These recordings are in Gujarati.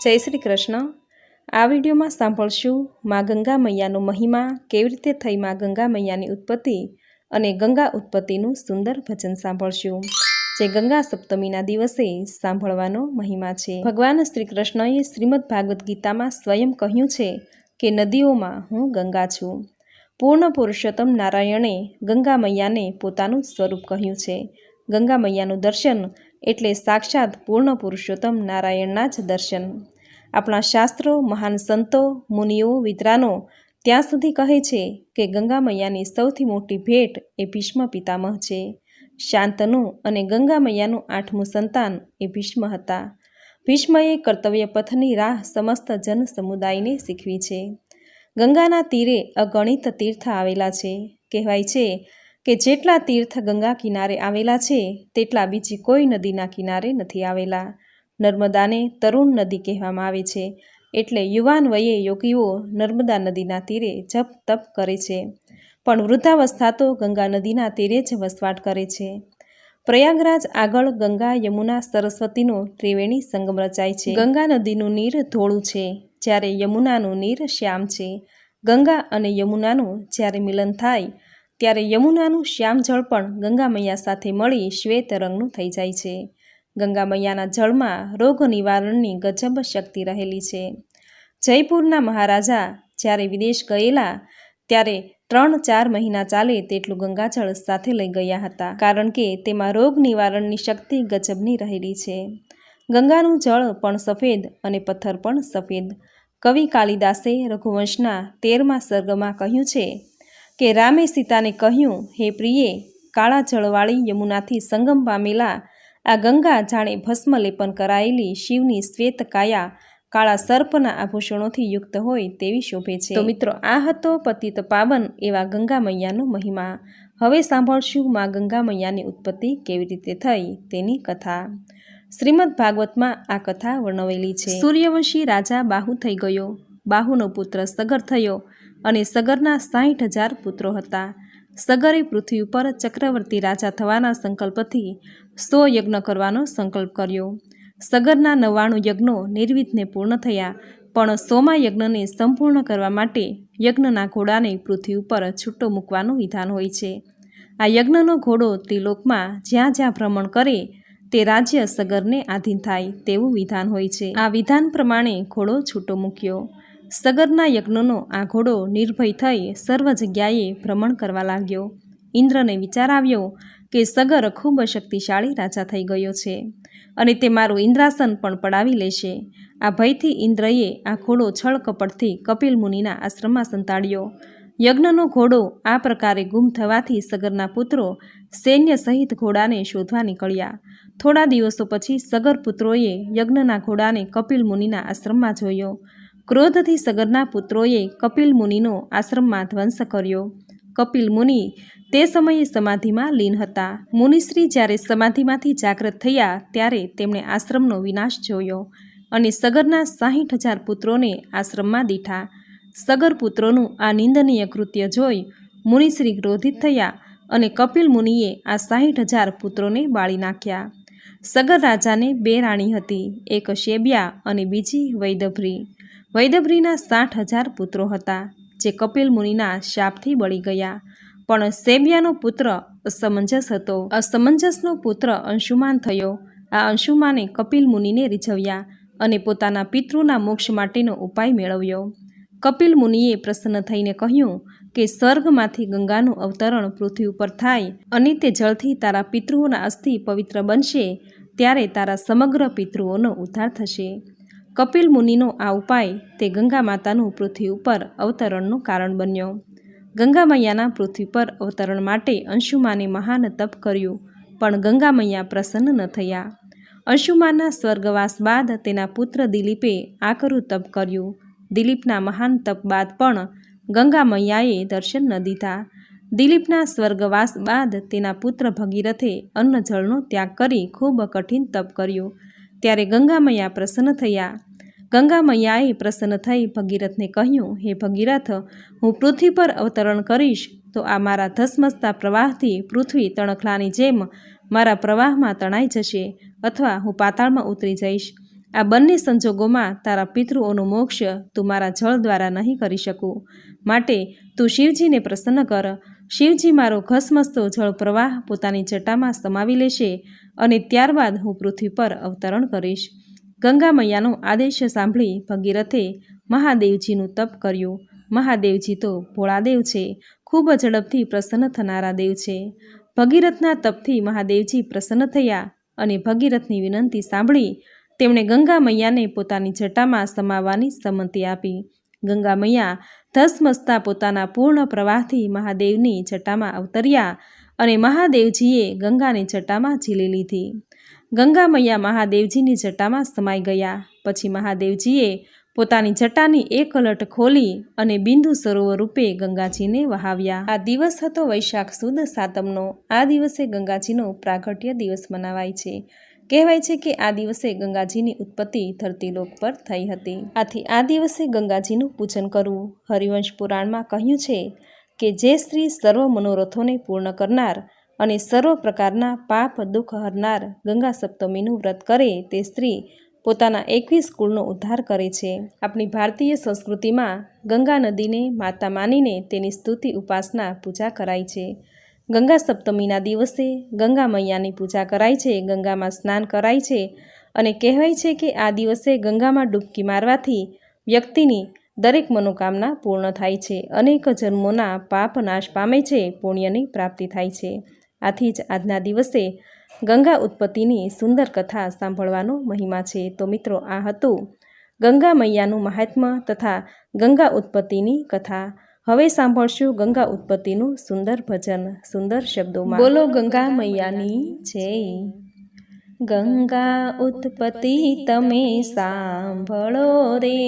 જય શ્રી કૃષ્ણ। આ વિડીયોમાં સાંભળશું માં ગંગા મૈયાનો મહિમા, કેવી રીતે થઈ માં ગંગા મૈયાની ઉત્પત્તિ અને ગંગા ઉત્પત્તિનું સુંદર ભજન સાંભળશું, જે ગંગા સપ્તમીના દિવસે સાંભળવાનો મહિમા છે। ભગવાન શ્રી કૃષ્ણએ શ્રીમદ ભાગવત ગીતામાં સ્વયં કહ્યું છે કે નદીઓમાં હું ગંગા છું। પૂર્ણ પુરુષોત્તમ નારાયણે ગંગા મૈયાને પોતાનું સ્વરૂપ કહ્યું છે। ગંગા મૈયાનું દર્શન એટલે સાક્ષાત પૂર્ણ પુરુષોત્તમ નારાયણના જ દર્શન। આપણા શાસ્ત્રો, મહાન સંતો, મુનિઓ, વિદ્વાનો ત્યાં સુધી કહે છે કે ગંગા મૈયાની સૌથી મોટી ભેટ એ ભીષ્મ પિતામહ છે। શાંતનુ અને ગંગા મૈયાનું 8મું સંતાન એ ભીષ્મ હતા। ભીષ્મએ કર્તવ્ય પથની રાહ સમસ્ત જન સમુદાયને શીખવી છે। ગંગાના તીરે અગણિત તીર્થ આવેલા છે। કહેવાય છે કે જેટલા તીર્થ ગંગા કિનારે આવેલા છે તેટલા બીજી કોઈ નદીના કિનારે નથી આવેલા। નર્મદાને તરુણ નદી કહેવામાં આવે છે, એટલે યુવાન વયે યોગીઓ નર્મદા નદીના તીરે જપ તપ કરે છે, પણ વૃદ્ધાવસ્થા તો ગંગા નદીના તીરે જ વસવાટ કરે છે। પ્રયાગરાજ આગળ ગંગા, યમુના, સરસ્વતીનો ત્રિવેણી સંગમ રચાય છે। ગંગા નદીનું નીર ધોળું છે, જ્યારે યમુનાનું નીર શ્યામ છે। ગંગા અને યમુનાનું જ્યારે મિલન થાય ત્યારે યમુનાનું શ્યામ જળ પણ ગંગા મૈયા સાથે મળી શ્વેત રંગનું થઈ જાય છે। ગંગા મૈયાના જળમાં રોગ નિવારણની ગજબ શક્તિ રહેલી છે। જયપુરના મહારાજા જ્યારે વિદેશ ગયેલા ત્યારે 3-4 મહિના ચાલે તેટલું ગંગાજળ સાથે લઈ ગયા હતા, કારણ કે તેમાં રોગ નિવારણની શક્તિ ગજબની રહેલી છે। ગંગાનું જળ પણ સફેદ અને પથ્થર પણ સફેદ। કવિ કાલિદાસે રઘુવંશના 13મા સર્ગમાં કહ્યું છે કે રામે સીતાને કહ્યું, હે પ્રિયે, કાળા જળવાળી યમુનાથી સંગમ પામેલા આ ગંગા જાણે ભસ્મ લેપન કરાયેલી શિવની શ્વેત કાયા કાળા સર્પના આભૂષણોથી યુક્ત હોય તેવી શોભે છે। તો મિત્રો, આ હતો પતિત પાવન એવા ગંગા મૈયાનો મહિમા। હવે સાંભળશું માં ગંગા મૈયાની ઉત્પત્તિ કેવી રીતે થઈ તેની કથા। શ્રીમદ ભાગવતમાં આ કથા વર્ણવેલી છે। સૂર્યવંશી રાજા બાહુ થઈ ગયો। બાહુનો પુત્ર સગર થયો અને સગરના 60,000 પુત્રો હતા। સગરે પૃથ્વી ઉપર ચક્રવર્તી રાજા થવાના સંકલ્પથી 100 યજ્ઞ કરવાનો સંકલ્પ કર્યો। સગરના 99 યજ્ઞો નિર્વિઘ્ને પૂર્ણ થયા, પણ 100મા યજ્ઞને સંપૂર્ણ કરવા માટે યજ્ઞના ઘોડાને પૃથ્વી ઉપર છૂટો મૂકવાનું વિધાન હોય છે। આ યજ્ઞનો ઘોડો ત્રિલોકમાં જ્યાં જ્યાં ભ્રમણ કરે તે રાજ્ય સગરને આધીન થાય તેવું વિધાન હોય છે। આ વિધાન પ્રમાણે ઘોડો છૂટો મૂક્યો। સગરના યજ્ઞનો આ ઘોડો નિર્ભય થઈ સર્વ જગ્યાએ ભ્રમણ કરવા લાગ્યો। ઇન્દ્રને વિચાર આવ્યો કે સગર ખૂબ શક્તિશાળી રાજા થઈ ગયો છે અને તે મારું ઇન્દ્રાસન પણ પડાવી લેશે। આ ભયથી ઇન્દ્રએ આ ઘોડો છળ કપટથી કપિલ મુનિના આશ્રમમાં સંતાડ્યો। યજ્ઞનો ઘોડો આ પ્રકારે ગુમ થવાથી સગરના પુત્રો સૈન્ય સહિત ઘોડાને શોધવા નીકળ્યા। થોડા દિવસો પછી સગર પુત્રોએ યજ્ઞના ઘોડાને કપિલ મુનિના આશ્રમમાં જોયો। ક્રોધથી સગરના પુત્રોએ કપિલ મુનિનો આશ્રમમાં ધ્વંસ કર્યો। કપિલ મુનિ તે સમયે સમાધિમાં લીન હતા। મુનિશ્રી જ્યારે સમાધિમાંથી જાગૃત થયા ત્યારે તેમણે આશ્રમનો વિનાશ જોયો અને સગરના 60,000 પુત્રોને આશ્રમમાં દીઠા। સગર પુત્રોનું આ નિંદનીય કૃત્ય જોઈ મુનિશ્રી ક્રોધિત થયા અને કપિલ મુનિએ આ 60,000 પુત્રોને બાળી નાખ્યા। સગર રાજાને 2 રાણી હતી, એક શેબ્યા અને બીજી વૈદભ્રી। વૈદભ્રીના 60,000 પુત્રો હતા, જે કપિલ મુનિના શાપથી બળી ગયા, પણ શેબ્યાનો પુત્ર અસમંજસ હતો। અસમંજસનો પુત્ર અંશુમાન થયો। આ અંશુમાને કપિલ મુનિને રીઝવ્યા અને પોતાના પિતૃના મોક્ષ માટેનો ઉપાય મેળવ્યો। કપિલ મુનિએ પ્રસન્ન થઈને કહ્યું કે સ્વર્ગમાંથી ગંગાનું અવતરણ પૃથ્વી ઉપર થાય અને તે જળથી તારા પિતૃઓના અસ્થિ પવિત્ર બનશે, ત્યારે તારા સમગ્ર પિતૃઓનો ઉદ્ધાર થશે। કપિલ મુનિનો આ ઉપાય તે ગંગા માતાનું પૃથ્વી ઉપર અવતરણનું કારણ બન્યો। ગંગા મૈયાના પૃથ્વી પર અવતરણ માટે અંશુમાને મહાન તપ કર્યું, પણ ગંગા મૈયા પ્રસન્ન ન થયા। અંશુમાનના સ્વર્ગવાસ બાદ તેના પુત્ર દિલીપે આકરું તપ કર્યું। દિલીપના મહાન તપ બાદ પણ ગંગા મૈયાએ દર્શન ન દીધા। દિલીપના સ્વર્ગવાસ બાદ તેના પુત્ર ભગીરથે અન્ન જળનો ત્યાગ કરી ખૂબ કઠિન તપ કર્યું, ત્યારે ગંગા મૈયા પ્રસન્ન થયા। ગંગા મૈયાએ પ્રસન્ન થઈ ભગીરથને કહ્યું, હે ભગીરથ, હું પૃથ્વી પર અવતરણ કરીશ તો આ મારા ધસમસતા પ્રવાહથી પૃથ્વી તણખલાની જેમ મારા પ્રવાહમાં તણાઈ જશે, અથવા હું પાતાળમાં ઉતરી જઈશ। આ બંને સંજોગોમાં તારા પિતૃઓનું મોક્ષ તું મારા જળ દ્વારા નહીં કરી શકું. માટે તું શિવજીને પ્રસન્ન કર. શિવજી મારો ઘસમસતો જળ પ્રવાહ પોતાની જટામાં સમાવી લેશે અને ત્યારબાદ હું પૃથ્વી પર અવતરણ કરીશ. ગંગા મૈયાનો આદેશ સાંભળી ભગીરથે મહાદેવજીનું તપ કર્યું. મહાદેવજી તો ભોળાદેવ છે, ખૂબ ઝડપથી પ્રસન્ન થનારા દેવ છે. ભગીરથના તપથી મહાદેવજી પ્રસન્ન થયા અને ભગીરથની વિનંતી સાંભળી તેમણે ગંગા મૈયાને પોતાની જટામાં સમાવવાની સંમતિ આપી. ગંગા મૈયા ધસમસતા પોતાના પૂર્ણ પ્રવાહથી મહાદેવની જટામાં અવતર્યા અને મહાદેવજીએ ગંગાની જટામાં ઝીલી લીધી. ગંગા મૈયા મહાદેવજીની જટામાં સમાઈ ગયા. પછી મહાદેવજીએ પોતાની જટાની એક લટ ખોલી અને બિંદુ સરોવર રૂપે ગંગાજીને વહાવ્યા. આ દિવસ હતો વૈશાખ સુદ સાતમનો. આ દિવસે ગંગાજીનો પ્રાગટ્ય દિવસ મનાવાય છે. કહેવાય છે કે આ દિવસે ગંગાજીની ઉત્પત્તિ ધરતીલોક પર થઈ હતી. આથી આ દિવસે ગંગાજીનું પૂજન કરવું. હરિવંશ પુરાણમાં કહ્યું છે કે જે સ્ત્રી સર્વ મનોરથોને પૂર્ણ કરનાર અને સર્વ પ્રકારના પાપ દુઃખ હરનાર ગંગા સપ્તમીનું વ્રત કરે તે સ્ત્રી પોતાના 21 કુળનો ઉદ્ધાર કરે છે. આપણી ભારતીય સંસ્કૃતિમાં ગંગા નદીને માતા માનીને તેની સ્તુતિ ઉપાસના પૂજા કરાય છે. ગંગા સપ્તમીના દિવસે ગંગા મૈયાની પૂજા કરાય છે, ગંગામાં સ્નાન કરાય છે અને કહેવાય છે કે આ દિવસે ગંગામાં ડૂબકી મારવાથી વ્યક્તિની દરેક મનોકામના પૂર્ણ થાય છે, અનેક જન્મોના પાપ નાશ પામે છે, પુણ્યની પ્રાપ્તિ થાય છે. આથી જ આજના દિવસે ગંગા ઉત્પત્તિની સુંદર કથા સાંભળવાનો મહિમા છે. તો મિત્રો, આ હતું ગંગા મૈયાનું મહાત્મ્ય તથા ગંગા ઉત્પત્તિની કથા. હવે સાંભળશું ગંગા ઉત્પત્તિનું સુંદર ભજન સુંદર શબ્દોમાં. બોલો ગંગા મૈયાની જય. ગંગા ઉત્પત્તિ તમે સાંભળો રે,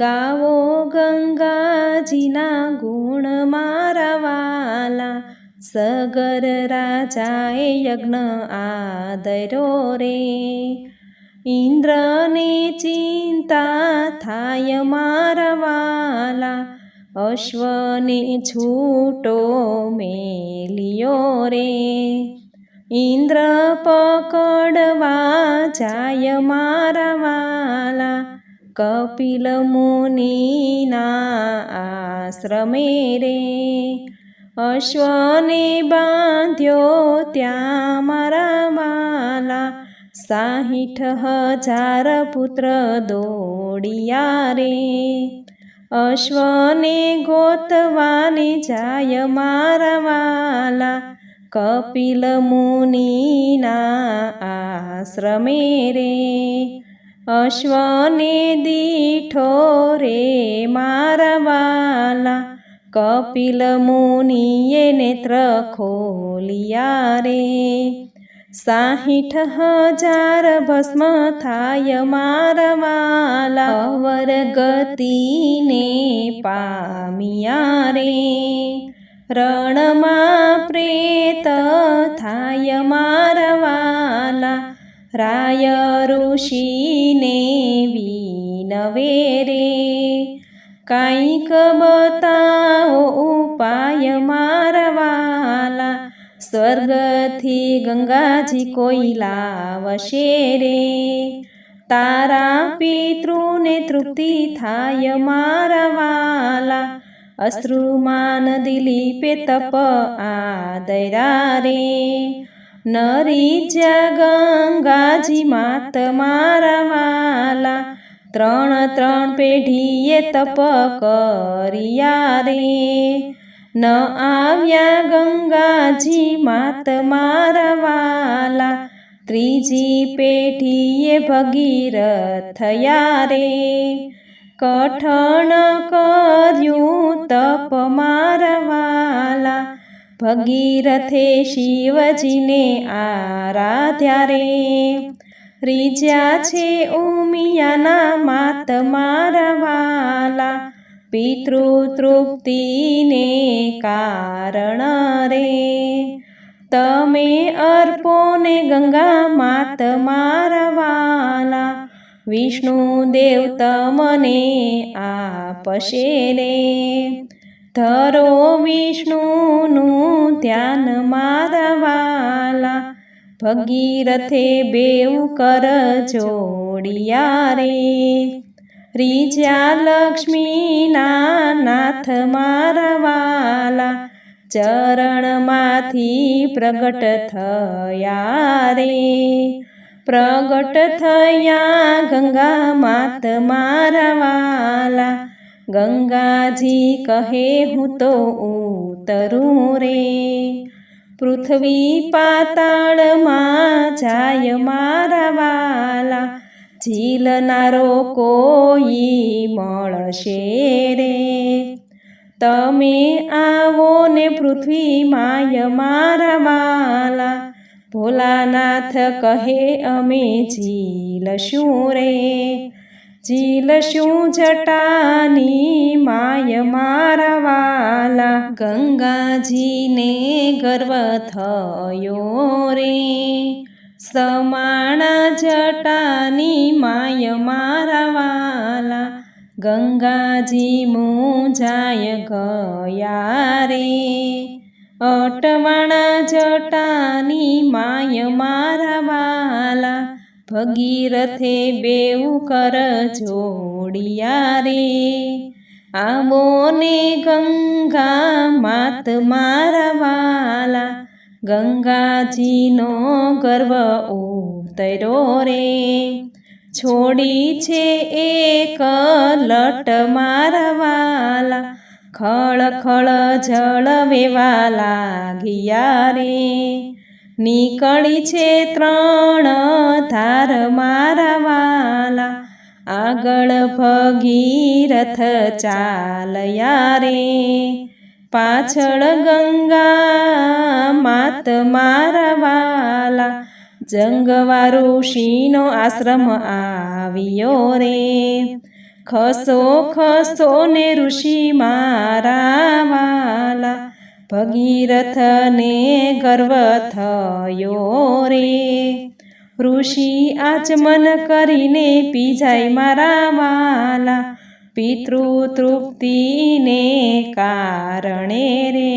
ગાવો ગંગાજીના ગુણ મારા વાલા. સગર રાજાએ યજ્ઞ આદર્યો રે, ઇન્દ્રને ચિંતા થાય મારા વાલા. અશ્વને છૂટો મેલિયો રે, ઇન્દ્ર પકડવા જાય મારા વાલા. કપિલ મુનિના આશ્રમે રે, અશ્વને બાંધ્યો ત્યાં મારા વાલા. 60,000 પુત્ર દોડિયા રે, અશ્વને ગોતવાને જાય મારા વાલા. કપિલ મુનિના આશ્રમે રે, અશ્વને દીઠો રે મારા વાલા. કપિલ મુનિએ નેત્ર ખોલિયા રે, 60,000 ભસ્મ થાય મારા વાલા. અવર ગતિને પામ્યા રે, રણમાં પ્રેત થાય મારા વાલા. રાય ઋષિને વિનવે રે, કાંઈક બતાવો ઉપાય મારા વાલા. સ્વર્ગથી ગંગાજી કોઈ લાવશે રે, તારા પિતૃને તૃપ્તિ થાય મારા વાલા. અશ્રુમાન દિલીપે તપ આદર્યા રે, નરી જ્યાં ગંગાજી માત મારા વાલા. 3 પેઢીએ તપ કર્યા રે, ન આવ્યા ગંગાજી માત મારા વાલા. 3જી પેઢીએ ભગીરથ થયા રે, કઠણ કર્યું તપ મારા વાલા. ભગીરથે શિવજીને આરાધ્યા રે, રીજ્યા છે ઉમિયાના માત મારા વાલા. પિતૃ તૃપ્તિને કારણ રે, તમે અર્પો ને ગંગા માત મારા વાલા. વિષ્ણુ દેવ તમને આપશે રે, ધરો વિષ્ણુનું ધ્યાન મારા વાલા. ભગીરથે બેઉ કર જોડ જોડિયા રે રીજ્યા લક્ષ્મીના નાથ મારા વાલા ચરણમાંથી પ્રગટ થયા રે પ્રગટ થયા ગંગા માત મારા વાલા ગંગાજી કહે હું તો ઉતરું રે પૃથ્વી પાતાળમાં જાય મારા વાલા ઝીલનારો કોઈ મળશે રે તમે આવો ને પૃથ્વી માય મારા વાલા ભોલાનાથ કહે અમે ઝીલશું રે ઝીલશું જટાની માય મારા વાલા ગંગાજીને ગર્વ થયો રે સમાણા જટાની માય મારા વાલા ગંગાજી મૂંઝાય ગયા રે અટવાણા જટાની માય મારા વાલા ભગીરથે બેઉ કર જોડિયા રે આવો ને ગંગા માત મારા વાલા ગંગાજીનો ગર્વ ઉતર્યો રે છોડી છે એક લટ મારા વાલા ખળ ખળ જળ વેવા લાગ્યા રે નીકળી છે 3 ધાર મારા વાલા આગળ ભગીરથ ચાલ્યા રે પાછળ ગંગા માત મારા વાલા જંગવા ઋષિનો આશ્રમ આવ્યો રે ખસો ખસો ને ઋષિ મારા વાલા ભગીરથને ગર્વ થયો રે ઋષિ આચમન કરીને પી જાય મારા વાલા પિતૃ તૃપ્તિને કારણે રે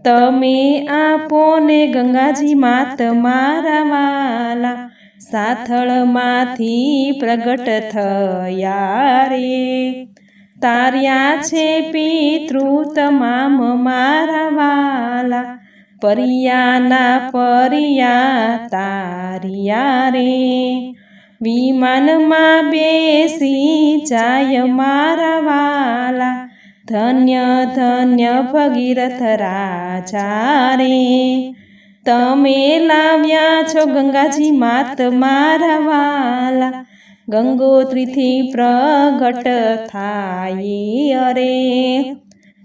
તમે આપો ને ગંગાજી માત મારા વાલા સાથળમાંથી પ્રગટ થયા રે તાર્યા છે પિતૃ તમામ મારા વાલા પરિયાના પરિયા તાર્યા રે વિમાનમાં બેસી જાય મારા વાલા ધન્ય ધન્ય ભગીરથ રાજા રે તમે લાવ્યા છો ગંગાજી માત મારા વાલા ગંગોત્રીથી પ્રગટ થાય રે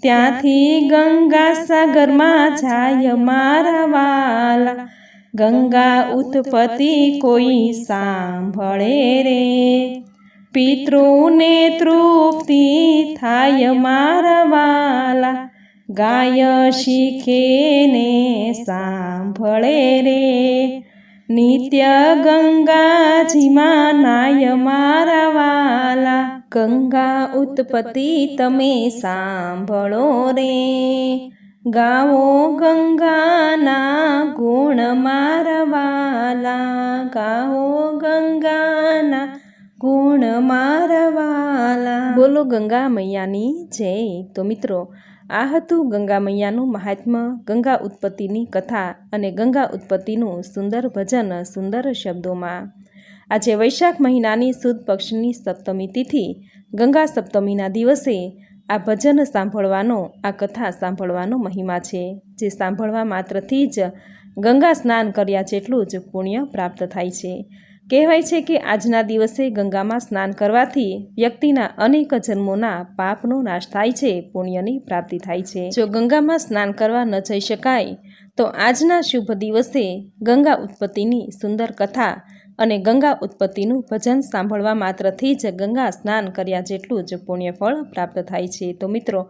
ત્યાંથી ગંગા સાગરમાં જાય મારા વાલા ગંગા ઉત્પત્તિ કોઈ સાંભળે રે પિતૃને તૃપ્તિ થાય મારા વાલા ગાય શીખે ને સાંભળે રે નિત્ય ગંગાજીમાં નાય મારા વાલા ગંગા ઉત્પત્તિ તમે સાંભળો રે ગાવો ગંગાના ગુણ મારા વાલા ગાવો ગંગાના ગુણ મારા વાલા બોલો ગંગા મૈયાની જય તો મિત્રો આ હતું ગંગા મૈયાનું મહાત્મ્ય ગંગા ઉત્પત્તિની કથા અને ગંગા ઉત્પત્તિનું સુંદર ભજન સુંદર શબ્દોમાં આજે વૈશાખ મહિનાની સુદ પક્ષની સપ્તમી તિથિ ગંગા સપ્તમીના દિવસે આ ભજન સાંભળવાનો આ કથા સાંભળવાનો મહિમા છે જે સાંભળવા માત્રથી જ ગંગા સ્નાન કર્યા જેટલું જ પુણ્ય પ્રાપ્ત થાય છે કહેવાય છે કે આજના દિવસે ગંગામાં સ્નાન કરવાથી વ્યક્તિના અનેક જન્મોના પાપનો નાશ થાય છે પુણ્યની પ્રાપ્તિ થાય છે જો ગંગામાં સ્નાન કરવા ન જઈ શકાય તો આજના શુભ દિવસે ગંગા ઉત્પત્તિની સુંદર કથા અને ગંગા ઉત્પત્તિનું ભજન સાંભળવા માત્રથી જ ગંગા સ્નાન કર્યા જેટલું જ પુણ્યફળ પ્રાપ્ત થાય છે તો મિત્રો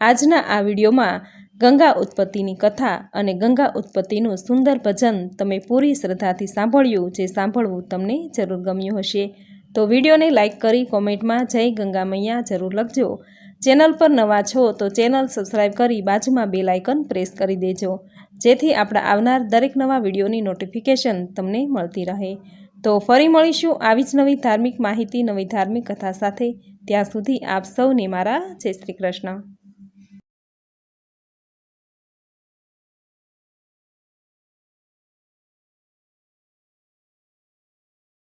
આજના આ વિડીયોમાં ગંગા ઉત્પત્તિની કથા અને ગંગા ઉત્પત્તિનું સુંદર ભજન તમે પૂરી શ્રદ્ધાથી સાંભળ્યું જે સાંભળવું તમને જરૂર ગમ્યું હશે તો વિડીયોને લાઇક કરી કોમેન્ટમાં જય ગંગા મૈયા જરૂર લખજો ચેનલ પર નવા છો તો ચેનલ સબસ્ક્રાઈબ કરી બાજુમાં બેલ આઇકન પ્રેસ કરી દેજો જેથી આપણા આવનાર દરેક નવા વિડીયોની નોટિફિકેશન તમને મળતી રહે તો ફરી મળીશું આવી જ નવી ધાર્મિક માહિતી, નવી ધાર્મિક કથા સાથે. ત્યાં સુધી આપ સૌને મારા જય શ્રી કૃષ્ણ.